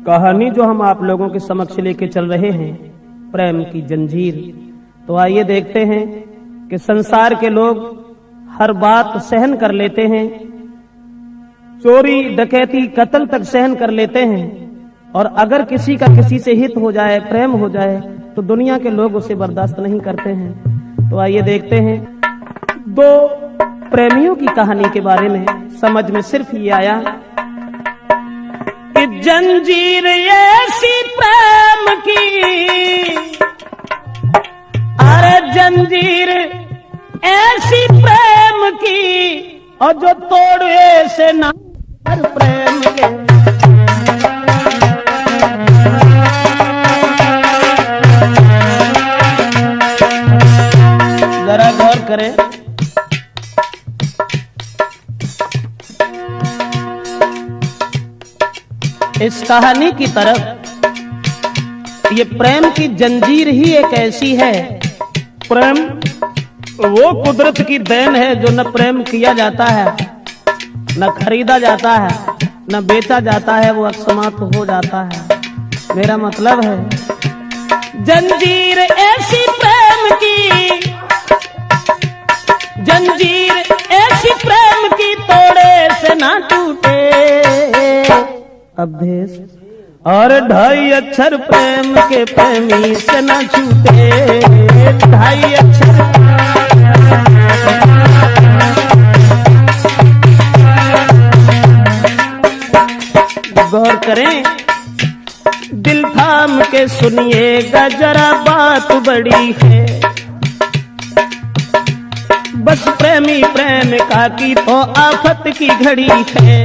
कहानी जो हम आप लोगों के समक्ष लेके चल रहे हैं, प्रेम की जंजीर। तो आइए देखते हैं कि संसार के लोग हर बात सहन कर लेते हैं, चोरी डकैती कत्ल तक सहन कर लेते हैं, और अगर किसी का किसी से हित हो जाए, प्रेम हो जाए, तो दुनिया के लोग उसे बर्दाश्त नहीं करते हैं। तो आइए देखते हैं दो प्रेमियों की कहानी के बारे में। समझ में सिर्फ ये आया कि जंजीर ऐसी प्रेम की, अरे जंजीर ऐसी प्रेम की, और जो तोड़े से ना हर प्रेम के। जरा गौर करें, इस कहानी की तरफ ये प्रेम की जंजीर ही एक ऐसी है। प्रेम वो कुदरत की देन है जो न प्रेम किया जाता है, न खरीदा जाता है, न बेचा जाता है, वो अकस्मात हो जाता है। मेरा मतलब है जंजीर ऐसी प्रेम की, जंजीर ऐसी प्रेम की, तोड़े से ना टूटे अभेस, और 2.5 अक्षर प्रेम के प्रेमी से ना छूटे। 2.5 अक्षर गौर करें, दिल थाम के सुनिएगा जरा, बात बड़ी है। बस प्रेमी प्रेमिका की तो आफत की घड़ी है।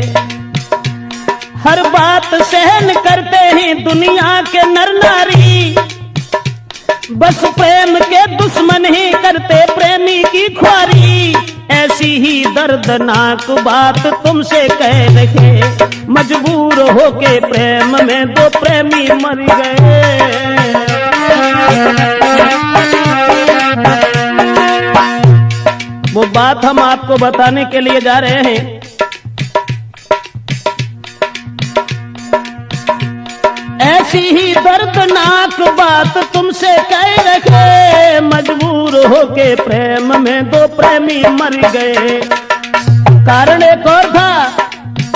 हर बात सहन करते हैं दुनिया के नर नारी, बस प्रेम के दुश्मन ही करते प्रेमी की ख्वारी। ऐसी ही दर्दनाक बात तुमसे कह रहे, मजबूर होके प्रेम में 2 प्रेमी मर गए। वो बात हम आपको बताने के लिए जा रहे हैं। ऐसी ही दर्दनाक बात तुमसे कह रखे, मजबूर होके प्रेम में 2 प्रेमी मर गए। कारण एक और था,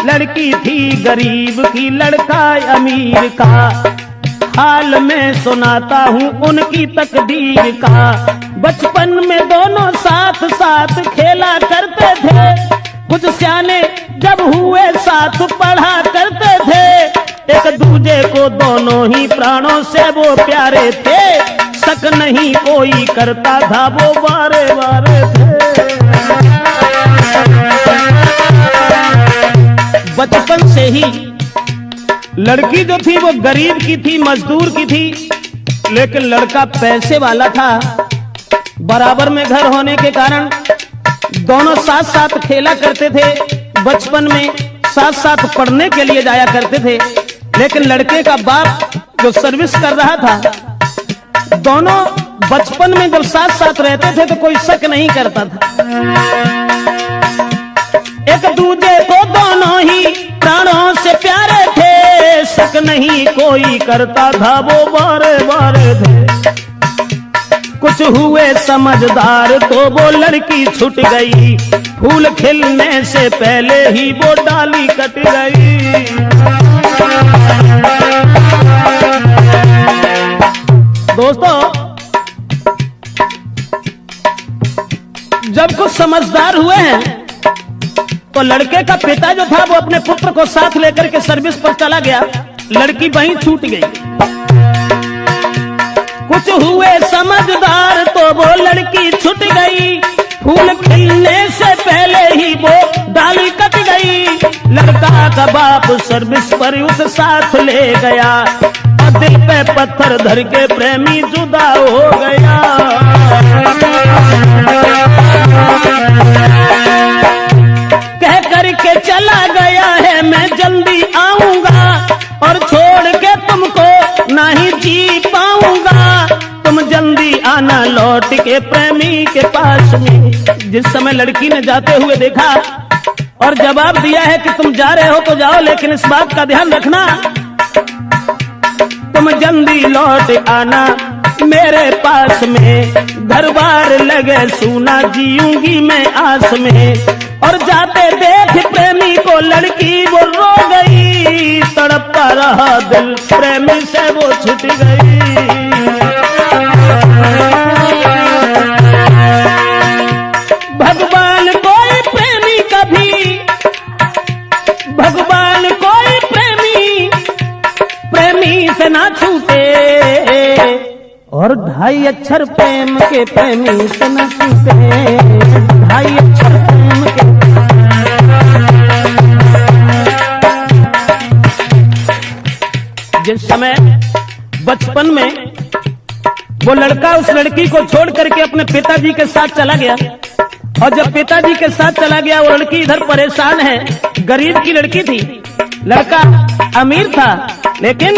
लड़की थी गरीब की, लड़का अमीर का। हाल में सुनाता हूँ उनकी तकदीर का। बचपन में दोनों साथ साथ खेला करते थे, कुछ सियाने जब हुए साथ पढ़ा करते थे। एक दूजे को दोनों ही प्राणों से वो प्यारे थे, शक नहीं कोई करता था, वो बारे बारे थे। बचपन से ही लड़की जो थी वो गरीब की थी, मजदूर की थी, लेकिन लड़का पैसे वाला था। बराबर में घर होने के कारण दोनों साथ साथ खेला करते थे। बचपन में साथ साथ पढ़ने के लिए जाया करते थे, लेकिन लड़के का बाप जो सर्विस कर रहा था, दोनों बचपन में जब साथ साथ रहते थे तो कोई शक नहीं करता था। एक दूजे को दोनों ही प्राणों से प्यारे थे, शक नहीं कोई करता था, वो बारे बारे थे। कुछ हुए समझदार तो वो लड़की छूट गई, फूल खिलने से पहले ही वो डाली कट गई। दोस्तों, जब कुछ समझदार हुए हैं तो लड़के का पिता जो था वो अपने पुत्र को साथ लेकर के सर्विस पर चला गया, लड़की वहीं छूट गई। कुछ हुए समझदार तो वो लड़की छूट गई, फूल खिलने से पहले ही वो डाली कट गई। लड़का का बाप सर्विस पर उस साथ ले गया, और दिल पे पत्थर धर के प्रेमी जुदा हो गया। कह करके चला गया है मैं जल्दी आऊंगा, और छोड़ के तुमको नहीं जी पाऊंगा, तुम जल्दी आना लौट के प्रेमी के पास में। जिस समय लड़की ने जाते हुए देखा और जवाब दिया है कि तुम जा रहे हो तो जाओ, लेकिन इस बात का ध्यान रखना जल्दी लौट आना मेरे पास में, घर बार लगे सूना जीऊंगी मैं आस में। और जाते देख प्रेमी को लड़की वो रो गई, तड़पता रहा दिल प्रेमी से वो छूट गई। भगवान कोई प्रेमी कभी, भगवान कोई प्रेमी से ना छूटे, और 2.5 अक्षर प्रेम के प्रेमी से ना छूटे, 2.5 अक्षर प्रेम के। जिस समय बचपन में वो लड़का उस लड़की को छोड़ करके अपने पिताजी के साथ चला गया, और जब पिताजी के साथ चला गया वो लड़की इधर परेशान है, गरीब की लड़की थी, लड़का अमीर था, लेकिन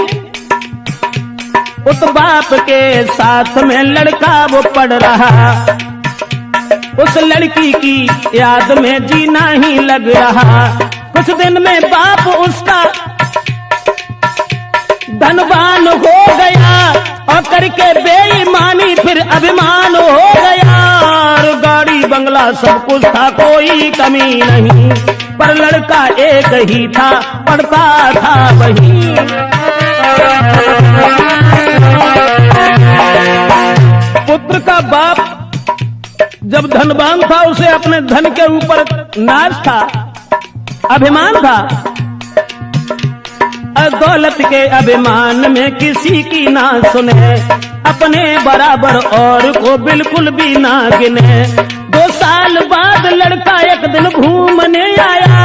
उस बाप के साथ में लड़का वो पढ़ रहा, उस लड़की की याद में जीना ही लग रहा। कुछ दिन में बाप उसका धनवान हो गया, और करके बेईमानी फिर अभिमान हो गया, और गाड़ी बंगला सब कुछ था, कोई कमी नहीं, पर लड़का एक ही था, पढ़ता था वही। पुत्र का बाप जब धनवान था, उसे अपने धन के ऊपर नाज था, अभिमान था, दौलत के अभिमान में किसी की ना सुने, अपने बराबर और को बिल्कुल भी ना गिने। 2 साल बाद लड़का एक दिन घूमने आया,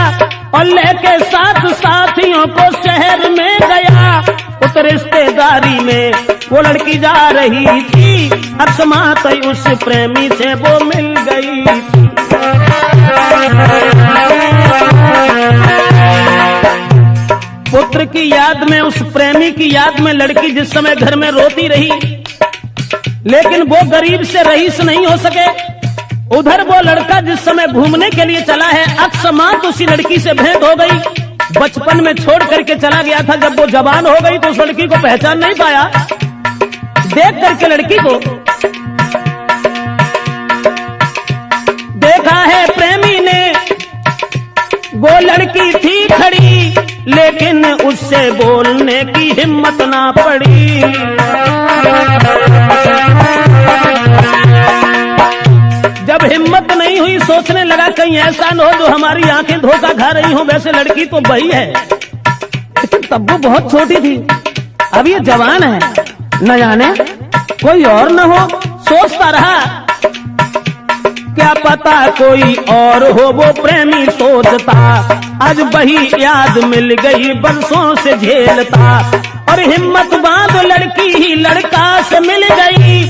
और लेके 7 साथियों को शहर में गया। उस रिश्तेदारी में वो लड़की जा रही थी, अकस्मात उस प्रेमी से वो मिल गई थी। पुत्र की याद में, उस प्रेमी की याद में लड़की जिस समय घर में रोती रही, लेकिन वो गरीब से रईस नहीं हो सके। उधर वो लड़का जिस समय घूमने के लिए चला है, अकस्मात उसी लड़की से भेंट हो गई। बचपन में छोड़ करके चला गया था, जब वो जवान हो गई तो उस लड़की को पहचान नहीं पाया। देख करके लड़की को देखा है प्रेमी ने, वो लड़की थी खड़ी, लेकिन उससे बोलने की हिम्मत ना पड़ी। जब हिम्मत नहीं हुई, सोचने लगा कहीं ऐसा न हो जो हमारी आंखें धोखा खा रही हो, वैसे लड़की तो वही है, लेकिन तब वो बहुत छोटी थी, अब ये जवान है, न जाने कोई और न हो। सोचता रहा, क्या पता कोई और हो, वो प्रेमी सोचता। आज वही याद मिल गई, बरसों से झेलता, और हिम्मत बांध लड़की ही लड़का से मिल गई।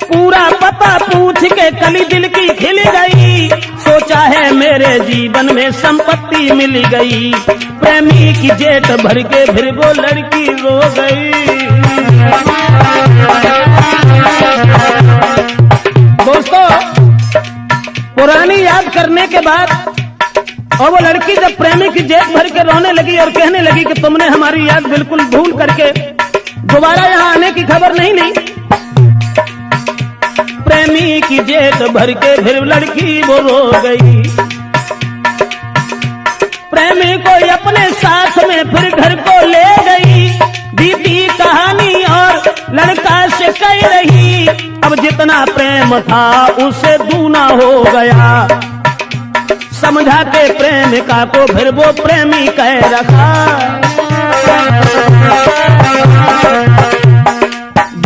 पूरा पता पूछ के कली दिल की खिल गई, सोचा है मेरे जीवन में संपत्ति मिल गई। प्रेमी की जेठ भर के फिर वो लड़की रो गई। दोस्तों, पुरानी याद करने के बाद और वो लड़की जब प्रेमी की जेब भर के रोने लगी और कहने लगी कि तुमने हमारी याद बिल्कुल भूल करके दोबारा यहाँ आने की खबर नहीं ली, प्रेमी की जेब भर के फिर लड़की वो रो गई। प्रेमी को अपने साथ में फिर घर को ले गई, बीती कहानी और लड़का से कह रही। अब जितना प्रेम था उसे दूना हो गया, समझा के प्रेमिका को फिर वो प्रेमी कह रखा।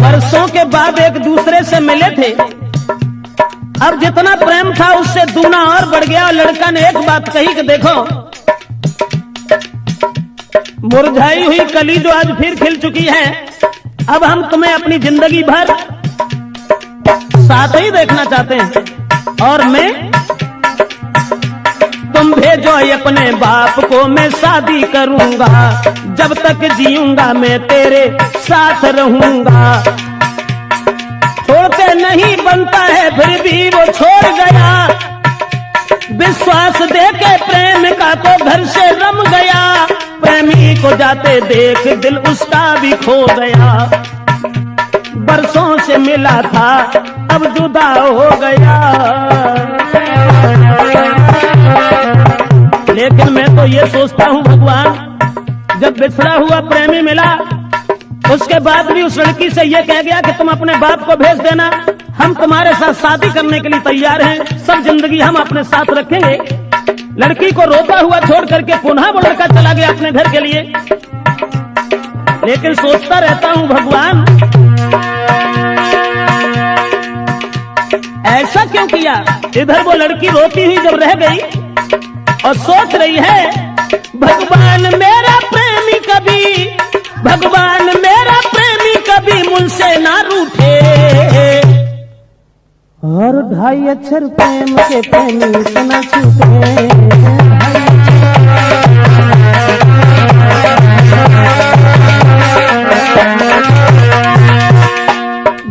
वर्षों के बाद एक दूसरे से मिले थे, अब जितना प्रेम था उससे दूना और बढ़ गया। और लड़का ने एक बात कही कि देखो, मुरझाई हुई कली जो आज फिर खिल चुकी है, अब हम तुम्हें अपनी जिंदगी भर साथ ही देखना चाहते हैं, और मैं तुम भेजो अपने बाप को, मैं शादी करूंगा, जब तक जीऊंगा मैं तेरे साथ रहूंगा। छोड़ते नहीं बनता है, फिर भी वो छोड़ गया। विश्वास देके प्रेमिका को घर से रम गया, प्रेमी को जाते देख दिल उसका भी खो गया। बरसों से मिला था अब जुदा हो गया। लेकिन मैं तो ये सोचता हूँ भगवान, जब बिछड़ा हुआ प्रेमी मिला उसके बाद भी उस लड़की से ये कह गया कि तुम अपने बाप को भेज देना, हम तुम्हारे साथ शादी करने के लिए तैयार हैं, सब जिंदगी हम अपने साथ रखेंगे। लड़की को रोता हुआ छोड़ करके पुनः वो लड़का चला गया अपने घर के लिए। लेकिन सोचता रहता हूं भगवान, ऐसा क्यों किया। इधर वो लड़की रोती हुई जब रह गई और सोच रही है, भगवान मेरा प्रेमी कभी, भगवान मेरा प्रेमी कभी मुझसे ना रूठे। और 2.5 अक्षर प्रेम के प्रेमी से न छूटे।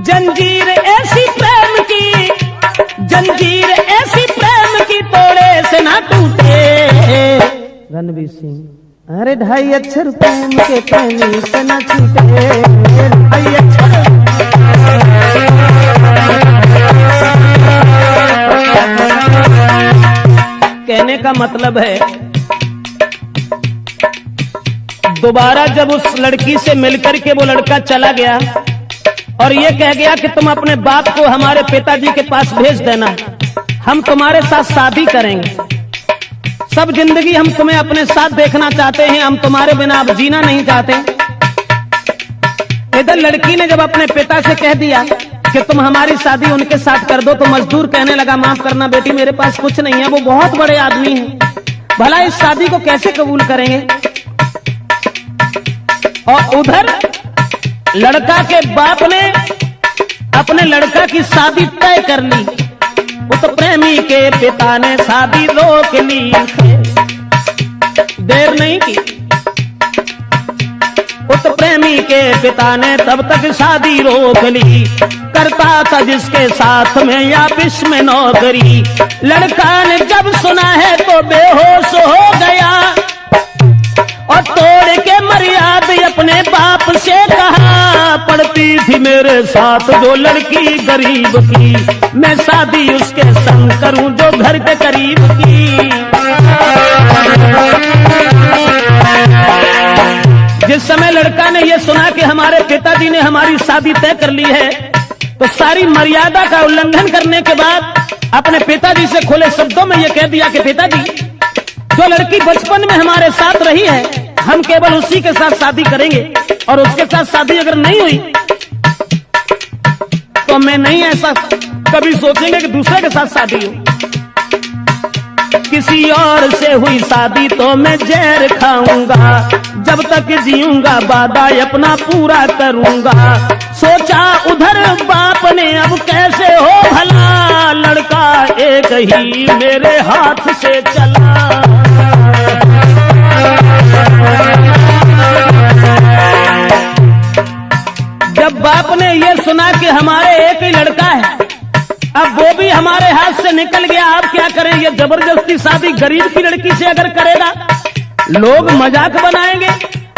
जंजीर ऐसी प्रेम की, जंजीर ऐसी प्रेम की तोड़े से ना टूटे। रणवीर सिंह, अरे 2.5 अक्षर प्रेम के प्रेमी से न छूटे। 2.5 अक्षर कहने का मतलब है, दोबारा जब उस लड़की से मिलकर के वो लड़का चला गया और ये कह गया कि तुम अपने बाप को हमारे पिताजी के पास भेज देना, हम तुम्हारे साथ शादी करेंगे, सब जिंदगी हम तुम्हें अपने साथ देखना चाहते हैं, हम तुम्हारे बिना अब जीना नहीं चाहते। इधर लड़की ने जब अपने पिता से कह दिया कि तुम हमारी शादी उनके साथ कर दो, तो मजदूर कहने लगा, माफ करना बेटी, मेरे पास कुछ नहीं है, वो बहुत बड़े आदमी हैं, भला इस शादी को कैसे कबूल करेंगे। और उधर लड़का के बाप ने अपने लड़का की शादी तय कर ली। उस प्रेमी के पिता ने शादी रोक ली, देर नहीं की। उस प्रेमी के पिता ने तब तक शादी रोक ली, करता था जिसके साथ में या विश में नौकरी। लड़का ने जब सुना है तो बेहोश हो गया और तोड़ के मर्यादा अपने बाप से कहा, पड़ती थी मेरे साथ जो लड़की गरीब की, मैं शादी उसके संग करूं जो घर के करीब की। जिस समय लड़का ने यह सुना कि हमारे पिताजी ने हमारी शादी तय कर ली है, तो सारी मर्यादा का उल्लंघन करने के बाद अपने पिताजी से खुले शब्दों में यह कह दिया कि पिताजी, जो लड़की बचपन में हमारे साथ रही है हम केवल उसी के साथ शादी करेंगे, और उसके साथ शादी अगर नहीं हुई तो मैं नहीं ऐसा कभी सोचेंगे कि दूसरे के साथ शादी हो। किसी और से हुई शादी तो मैं जहर खाऊंगा, जब तक जीऊंगा वादा अपना पूरा करूंगा। सोचा उधर बाप ने अब कैसे हो भला, लड़का एक ही मेरे हाथ से चला। जब बाप ने यह सुना कि हमारे एक ही लड़का है, अब वो भी हमारे हाथ से निकल गया, अब क्या करें। ये जबरदस्ती शादी गरीब की लड़की से अगर करेगा लोग मजाक बनाएंगे,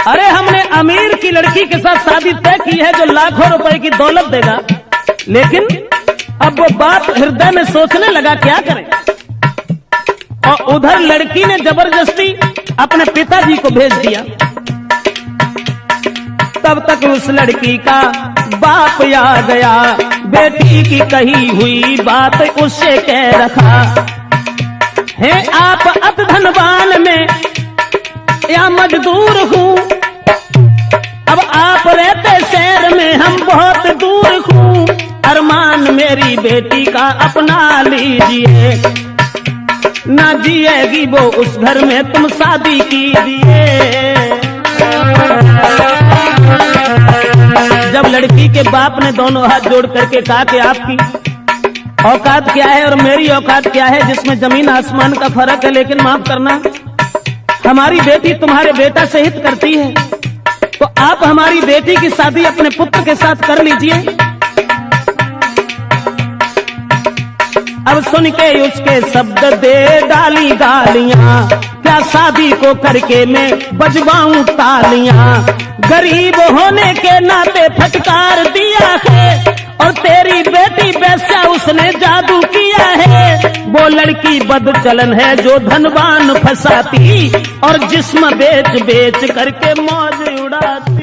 अरे हमने अमीर की लड़की के साथ शादी तय की है जो लाखों रुपए की दौलत देगा। लेकिन अब वो बाप हृदय में सोचने लगा क्या करे, और उधर लड़की ने जबरदस्ती अपने पिताजी को भेज दिया। तब तक उस लड़की का बाप आ गया, बेटी की कही हुई बात उससे कह रखा है, आप अत धनवान में या मजदूर हूँ, अब आप रहते शहर में हम बहुत दूर हूँ, अरमान मेरी बेटी का अपना लीजिए, ना जिएगी वो उस घर में तुम शादी कीजिए। जब लड़की के बाप ने दोनों हाथ जोड़ करके कहा कि आपकी औकात क्या है और मेरी औकात क्या है, जिसमें जमीन आसमान का फर्क है, लेकिन माफ करना हमारी बेटी तुम्हारे बेटा से हित करती है, तो आप हमारी बेटी की शादी अपने पुत्र के साथ कर लीजिए। अब सुन के उसके शब्द दे डाली गालियां, क्या तेरा शादी को करके मैं बजवाऊं तालियां। गरीब होने के नाते फटकार दिया है और तेरी बेटी वैसा उसने जादू किया है। वो लड़की बदचलन है जो धनवान फंसाती और जिस्म बेच बेच करके मौज उड़ाती।